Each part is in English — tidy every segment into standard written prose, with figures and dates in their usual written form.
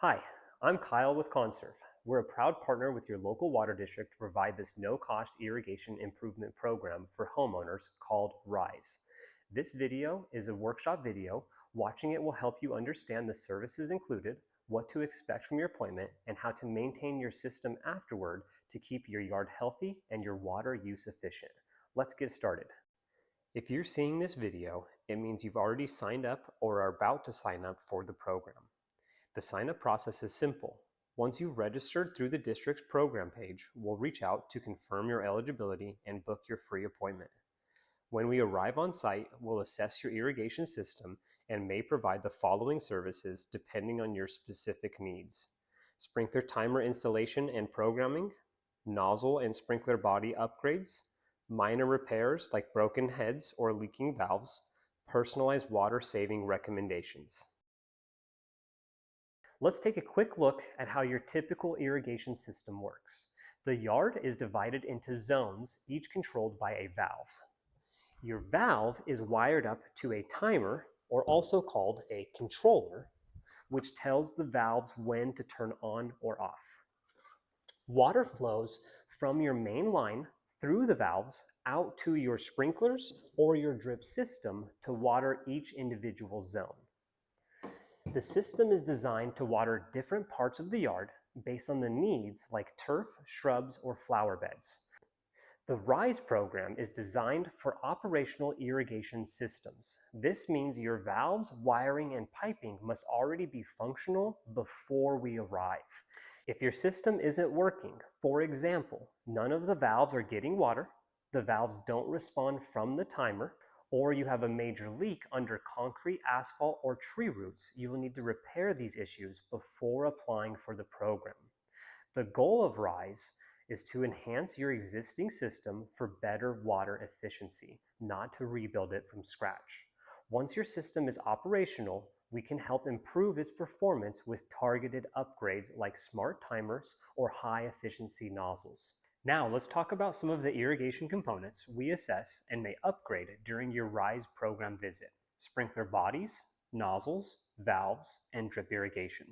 Hi, I'm Kyle with Conserve. We're a proud partner with your local water district to provide this no-cost irrigation improvement program for homeowners called RISE. This video is a workshop video. Watching it will help you understand the services included, what to expect from your appointment, and how to maintain your system afterward to keep your yard healthy and your water use efficient. Let's get started. If you're seeing this video, it means you've already signed up or are about to sign up for the program. The sign-up process is simple. Once you've registered through the district's program page, we'll reach out to confirm your eligibility and book your free appointment. When we arrive on site, we'll assess your irrigation system and may provide the following services depending on your specific needs: sprinkler timer installation and programming, nozzle and sprinkler body upgrades, minor repairs like broken heads or leaking valves, personalized water saving recommendations. Let's take a quick look at how your typical irrigation system works. The yard is divided into zones, each controlled by a valve. Your valve is wired up to a timer, or also called a controller, which tells the valves when to turn on or off. Water flows from your main line through the valves out to your sprinklers or your drip system to water each individual zone. The system is designed to water different parts of the yard based on the needs like turf, shrubs, or flower beds. The RISE program is designed for operational irrigation systems. This means your valves, wiring, and piping must already be functional before we arrive. If your system isn't working, for example, none of the valves are getting water, the valves don't respond from the timer, or you have a major leak under concrete, asphalt, or tree roots, you will need to repair these issues before applying for the program. The goal of RISE is to enhance your existing system for better water efficiency, not to rebuild it from scratch. Once your system is operational, we can help improve its performance with targeted upgrades like smart timers or high-efficiency nozzles. Now let's talk about some of the irrigation components we assess and may upgrade during your RISE program visit: sprinkler bodies, nozzles, valves, and drip irrigation.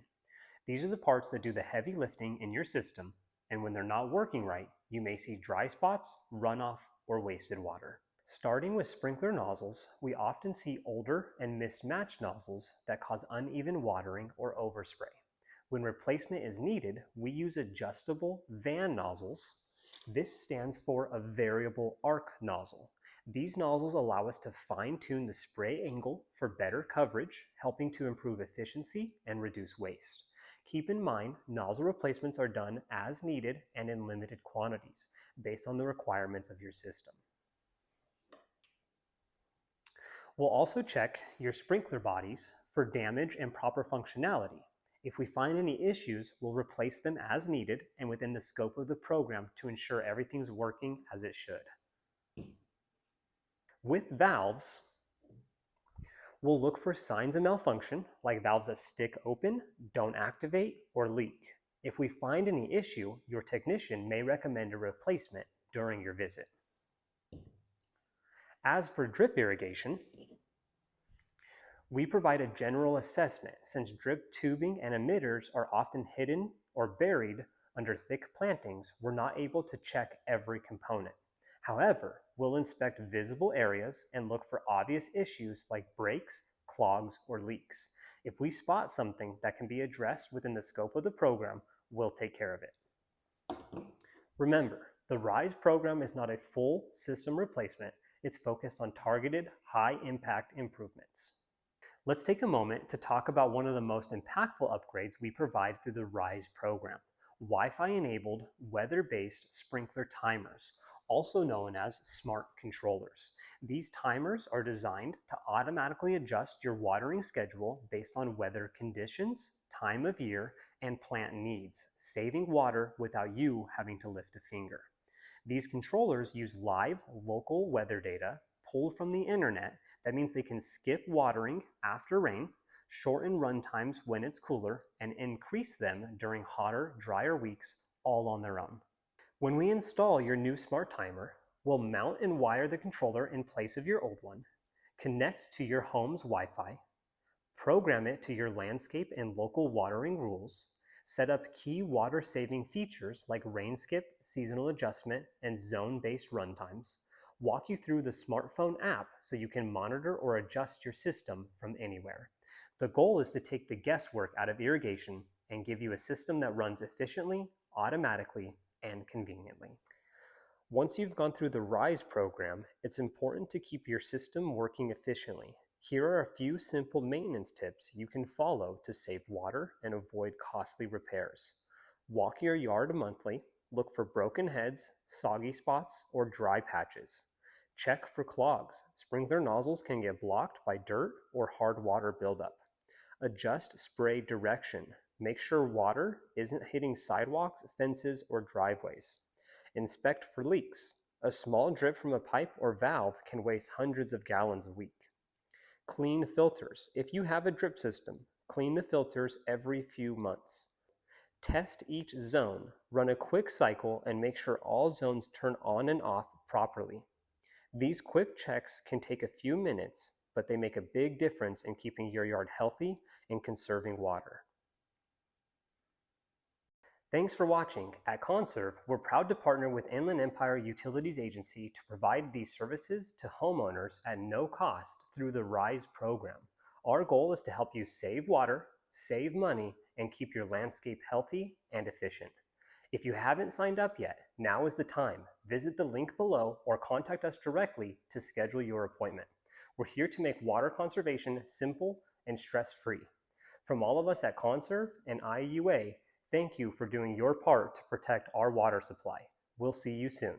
These are the parts that do the heavy lifting in your system, and when they're not working right, you may see dry spots, runoff, or wasted water. Starting with sprinkler nozzles, we often see older and mismatched nozzles that cause uneven watering or overspray. When replacement is needed, we use adjustable van nozzles. This stands for a variable arc nozzle. These nozzles allow us to fine-tune the spray angle for better coverage, helping to improve efficiency and reduce waste. Keep in mind, nozzle replacements are done as needed and in limited quantities, based on the requirements of your system. We'll also check your sprinkler bodies for damage and proper functionality. If we find any issues, we'll replace them as needed and within the scope of the program to ensure everything's working as it should. With valves, we'll look for signs of malfunction, like valves that stick open, don't activate, or leak. If we find any issue, your technician may recommend a replacement during your visit. As for drip irrigation, we provide a general assessment. Since drip tubing and emitters are often hidden or buried under thick plantings, we're not able to check every component. However, we'll inspect visible areas and look for obvious issues like breaks, clogs, or leaks. If we spot something that can be addressed within the scope of the program, we'll take care of it. Remember, the RISE program is not a full system replacement. It's focused on targeted, high-impact improvements. Let's take a moment to talk about one of the most impactful upgrades we provide through the RISE program: Wi-Fi-enabled, weather-based sprinkler timers, also known as smart controllers. These timers are designed to automatically adjust your watering schedule based on weather conditions, time of year, and plant needs, saving water without you having to lift a finger. These controllers use live local weather data pulled from the internet. That means they can skip watering after rain, shorten run times when it's cooler, and increase them during hotter, drier weeks, all on their own. When we install your new smart timer, we'll mount and wire the controller in place of your old one, connect to your home's Wi-Fi, Program it to your landscape and local watering rules. Set up key water-saving features like rain skip, seasonal adjustment, and zone-based runtimes. Walk you through the smartphone app so you can monitor or adjust your system from anywhere. The goal is to take the guesswork out of irrigation and give you a system that runs efficiently, automatically, and conveniently. Once you've gone through the RISE program, it's important to keep your system working efficiently. Here are a few simple maintenance tips you can follow to save water and avoid costly repairs. Walk your yard monthly. Look for broken heads, soggy spots, or dry patches. Check for clogs. Sprinkler nozzles can get blocked by dirt or hard water buildup. Adjust spray direction. Make sure water isn't hitting sidewalks, fences, or driveways. Inspect for leaks. A small drip from a pipe or valve can waste hundreds of gallons a week. Clean filters. If you have a drip system, clean the filters every few months. Test each zone. Run a quick cycle and make sure all zones turn on and off properly. These quick checks can take a few minutes, but they make a big difference in keeping your yard healthy and conserving water. Thanks for watching. At Conserve, we're proud to partner with Inland Empire Utilities Agency to provide these services to homeowners at no cost through the RISE program. Our goal is to help you save water, save money, and keep your landscape healthy and efficient. If you haven't signed up yet, now is the time. Visit the link below or contact us directly to schedule your appointment. We're here to make water conservation simple and stress-free. From all of us at Conserve and IEUA, thank you for doing your part to protect our water supply. We'll see you soon.